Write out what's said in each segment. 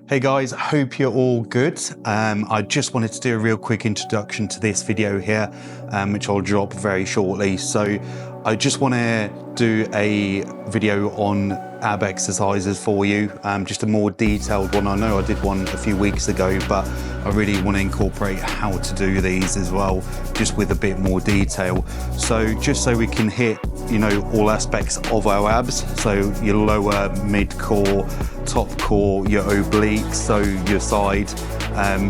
Hey guys, hope you're all good. I just wanted to do a real quick introduction to this video here, which I'll drop very shortly. So I just want to do a video on ab exercises for you, just a more detailed one. I know I did one a few weeks ago, but I really want to incorporate how to do these as well, just with a bit more detail. So just so we can hit, you know, all aspects of our abs. So your lower, mid-core, top core, your obliques, so your side,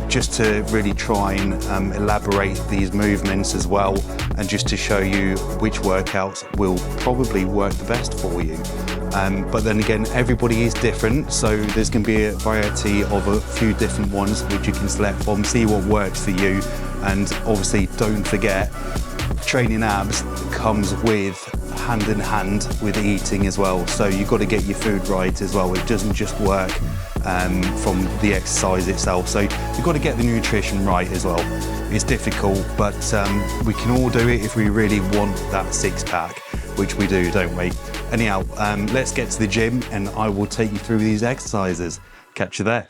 just to really try and elaborate these movements as well, and just to show you which workouts will probably work the best for you. But then again, everybody is different, so there's going to be a variety of a few different ones which you can select from, see what works for you. And obviously don't forget, training abs comes with hand in hand with eating as well, so you've got to get your food right as well. It doesn't just work from the exercise itself, so you've got to get the nutrition right as well. It's difficult, but we can all do it if we really want that six-pack, which we do, don't we? Anyhow, let's get to the gym and I will take you through these exercises. Catch you there.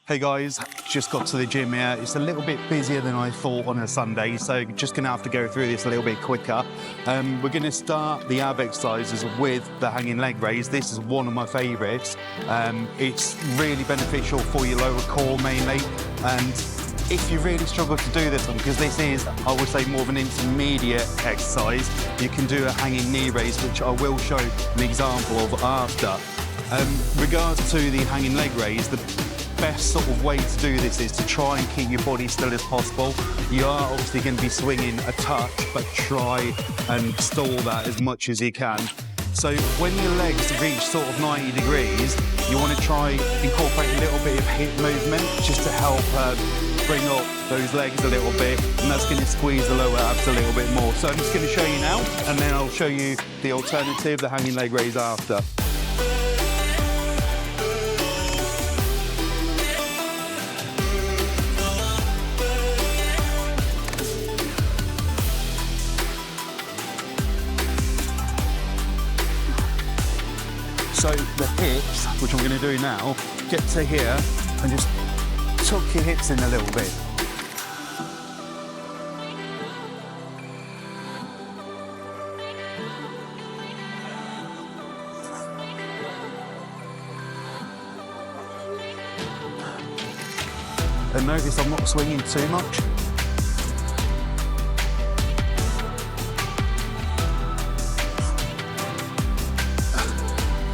Hey guys, just got to the gym here. It's a little bit busier than I thought on a Sunday, so just gonna have to go through this a little bit quicker. We're gonna start the ab exercises with the hanging leg raise. This is one of my favorites. It's really beneficial for your lower core mainly, and if you really struggle to do this one, because this is, I would say, more of an intermediate exercise, you can do a hanging knee raise, which I will show an example of after. Regards to the hanging leg raise, the best sort of way to do this is to try and keep your body still as possible. You are obviously going to be swinging a touch, but try and stall that as much as you can. So when your legs reach sort of 90 degrees, you want to try incorporate a little bit of hip movement just to help bring up those legs a little bit, and that's going to squeeze the lower abs a little bit more. So I'm just going to show you now, and then I'll show you the alternative, the hanging leg raise, after. So the hips, which I'm going to do now, get to here and just tuck your hips in a little bit. And notice I'm not swinging too much.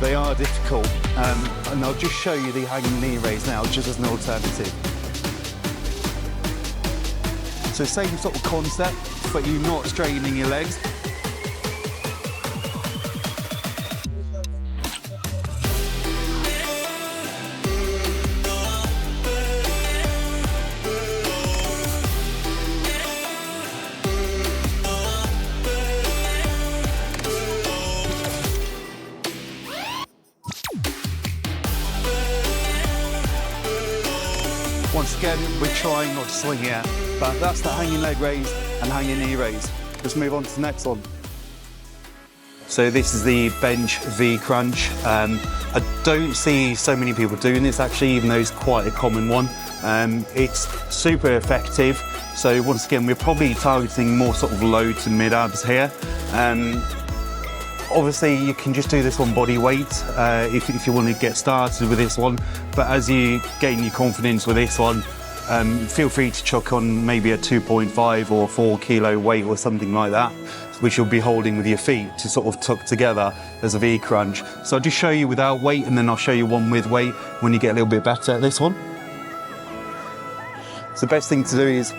They are difficult, and I'll just show you the hanging knee raise now, just as an alternative. So same sort of concept, but you're not straightening your legs. Once again, we're trying not to swing here, but that's the hanging leg raise and hanging knee raise. Let's move on to the next one. So this is the bench V crunch. I don't see so many people doing this actually, even though it's quite a common one. It's super effective. So once again, we're probably targeting more sort of low to mid abs here. Obviously, you can just do this on body weight if you want to get started with this one. But as you gain your confidence with this one, feel free to chuck on maybe a 2.5 or 4 kilo weight or something like that, which you'll be holding with your feet to sort of tuck together as a V crunch. So I'll just show you without weight, and then I'll show you one with weight when you get a little bit better at this one. So the best thing to do is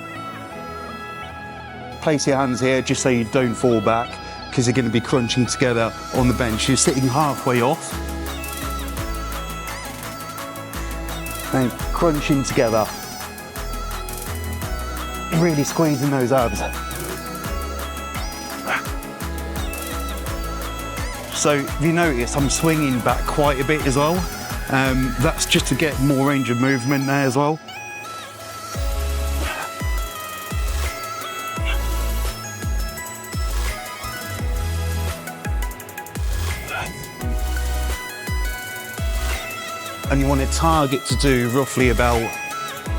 place your hands here just so you don't fall back, because you're going to be crunching together on the bench. You're sitting halfway off and crunching together, really squeezing those abs. So if you notice, I'm swinging back quite a bit as well. That's just to get more range of movement there as well. And you want to target to do roughly about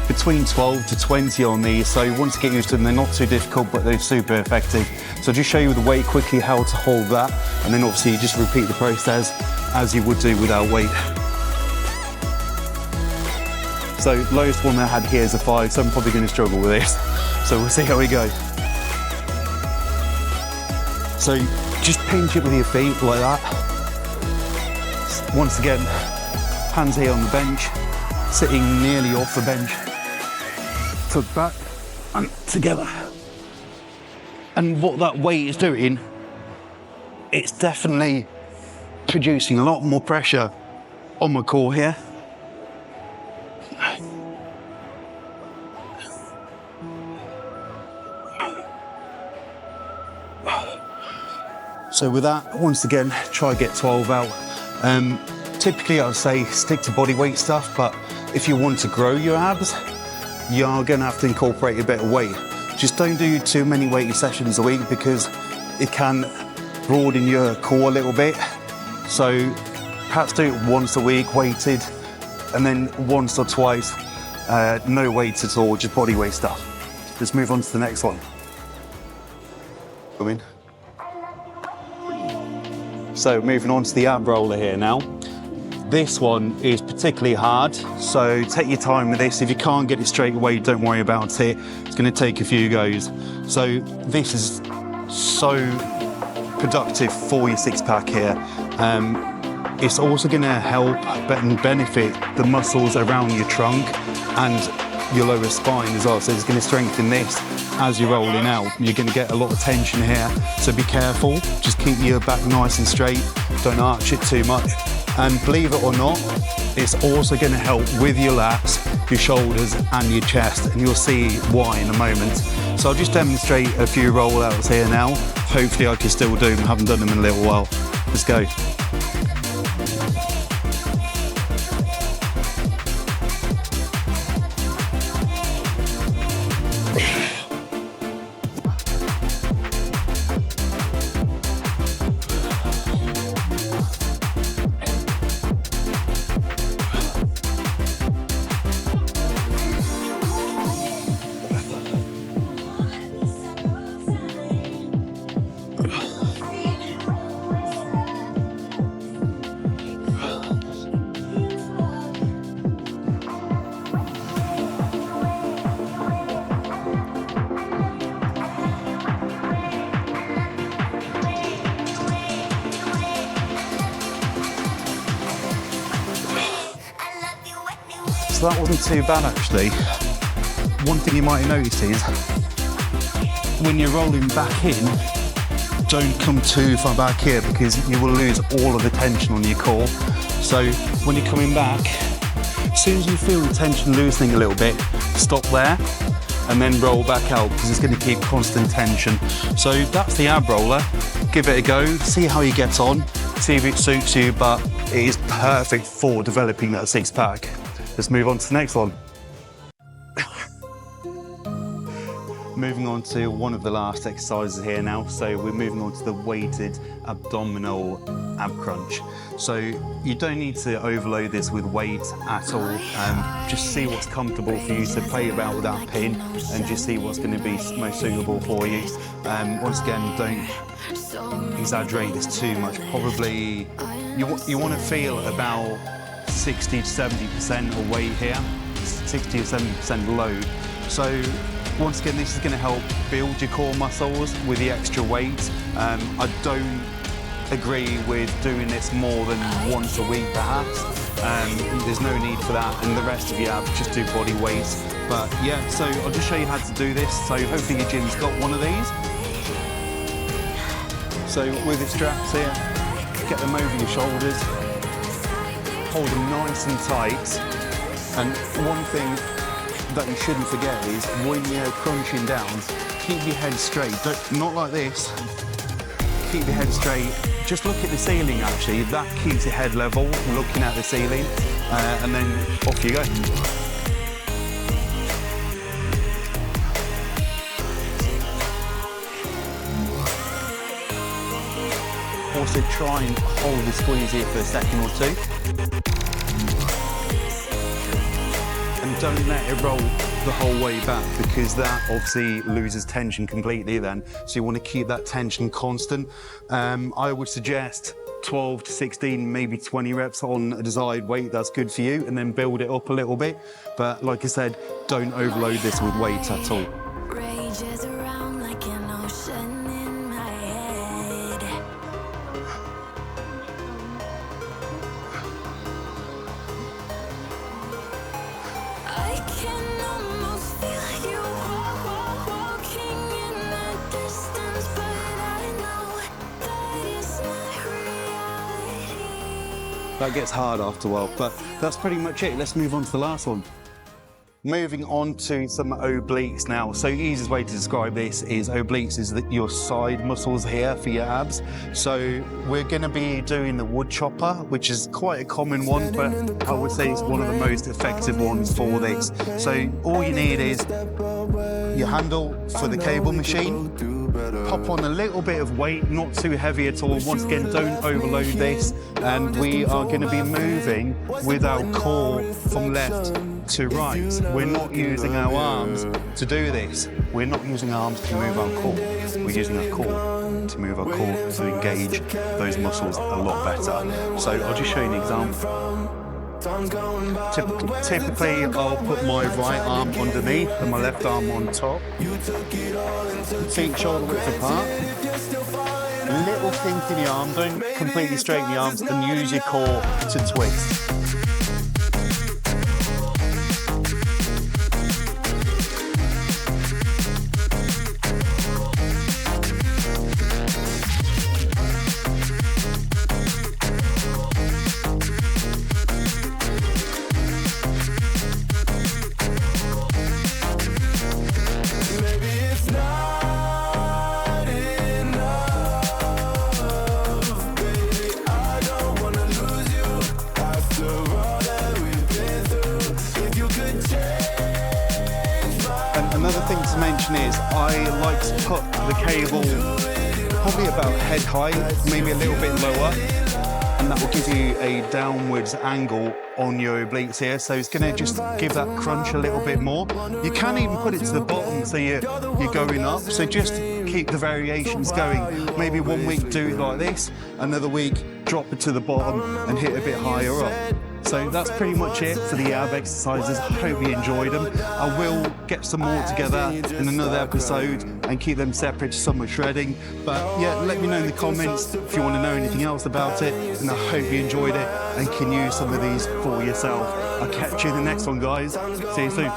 between 12 to 20 on these. So once you get used to them, they're not too difficult, but they're super effective. So I'll just show you with the weight quickly how to hold that. And then obviously you just repeat the process as you would do without weight. So lowest one I had here is a 5, so I'm probably going to struggle with this. So we'll see how we go. So just pinch it with your feet like that. Once again, hands here on the bench, sitting nearly off the bench. Foot back and together. And what that weight is doing, it's definitely producing a lot more pressure on my core here. So with that, once again, try to get 12 out. Typically I would say stick to body weight stuff, but if you want to grow your abs, you are going to have to incorporate a bit of weight. Just don't do too many weighted sessions a week because it can broaden your core a little bit. So perhaps do it once a week weighted, and then once or twice no weights at all, just body weight stuff. Let's move on to the next one. Come in. So moving on to the ab roller here now. This one is particularly hard, so take your time with this. If you can't get it straight away, don't worry about it. It's going to take a few goes. So this is so productive for your six-pack here. It's also going to help and benefit the muscles around your trunk and your lower spine as well. So it's going to strengthen this as you're rolling out. You're going to get a lot of tension here, so be careful. Just keep your back nice and straight. Don't arch it too much. And believe it or not, it's also going to help with your lats, your shoulders and your chest, and you'll see why in a moment. So I'll just demonstrate a few rollouts here now. Hopefully I can still do them, haven't done them in a little while. Let's go. So that wasn't too bad actually. One thing you might notice is when you're rolling back in, don't come too far back here because you will lose all of the tension on your core. So when you're coming back, as soon as you feel the tension loosening a little bit, stop there and then roll back out because it's going to keep constant tension. So that's the ab roller. Give it a go, see how you get on, see if it suits you, but it is perfect for developing that six-pack. Let's move on to the next one. Moving on to one of the last exercises here now. So we're moving on to the weighted abdominal ab crunch. So you don't need to overload this with weight at all. Just see what's comfortable for you. So play about with that pin and just see what's going to be most suitable for you. Once again, don't exaggerate this too much. Probably you want to feel about 60 to 70% of weight here, 60 or 70% load. So once again, this is going to help build your core muscles with the extra weight. I don't agree with doing this more than once a week perhaps. There's no need for that, and the rest of your abs just do body weight. But yeah, so I'll just show you how to do this. So hopefully your gym's got one of these. So with the straps here, get them over your shoulders, hold them nice and tight. And one thing that you shouldn't forget is when you're crunching down, keep your head straight. Not like this. Keep your head straight just look at the ceiling actually. That keeps your head level, looking at the ceiling, and then off you go. Also try and hold the squeeze here for a second or two. And don't let it roll the whole way back, because that obviously loses tension completely then. So you want to keep that tension constant. I would suggest 12 to 16, maybe 20 reps on a desired weight. That's good for you, and then build it up a little bit. But like I said, don't overload this with weights at all. Rages around like an ocean in my head. I can almost feel you walking in the distance, but I know that it's not reality. That gets hard after a while, but that's pretty much it. Let's move on to the last one. Moving on to some obliques now. So the easiest way to describe this is obliques is your side muscles here for your abs. So we're gonna be doing the wood chopper, which is quite a common one, but I would say it's one of the most effective ones for this. So all you need is your handle for the cable machine. Pop on a little bit of weight, not too heavy at all. Once again, don't overload this. And we are gonna be moving with our core from left to right. We're not using our arms to do this. We're not using our arms to move our core. We're using our core to move our core to engage those muscles a lot better. So I'll just show you an example. Typically, I'll put my right arm underneath and my left arm on top. Feet shoulder width apart. Little kink in the arm, don't completely straighten the arms, and use your core to twist. Another thing to mention is I like to put the cable probably about head height, maybe a little bit lower, and that will give you a downwards angle on your obliques here. So it's going to just give that crunch a little bit more. You can even put it to the bottom so you're going up. So just keep the variations going. Maybe one week do it like this, another week drop it to the bottom and hit a bit higher up. So that's pretty much it for the ab exercises. I hope you enjoyed them. I will get some more together in another episode and keep them separate to summer shredding. But yeah, let me know in the comments if you want to know anything else about it, and I hope you enjoyed it and can use some of these for yourself. I'll catch you in the next one, guys. See you soon.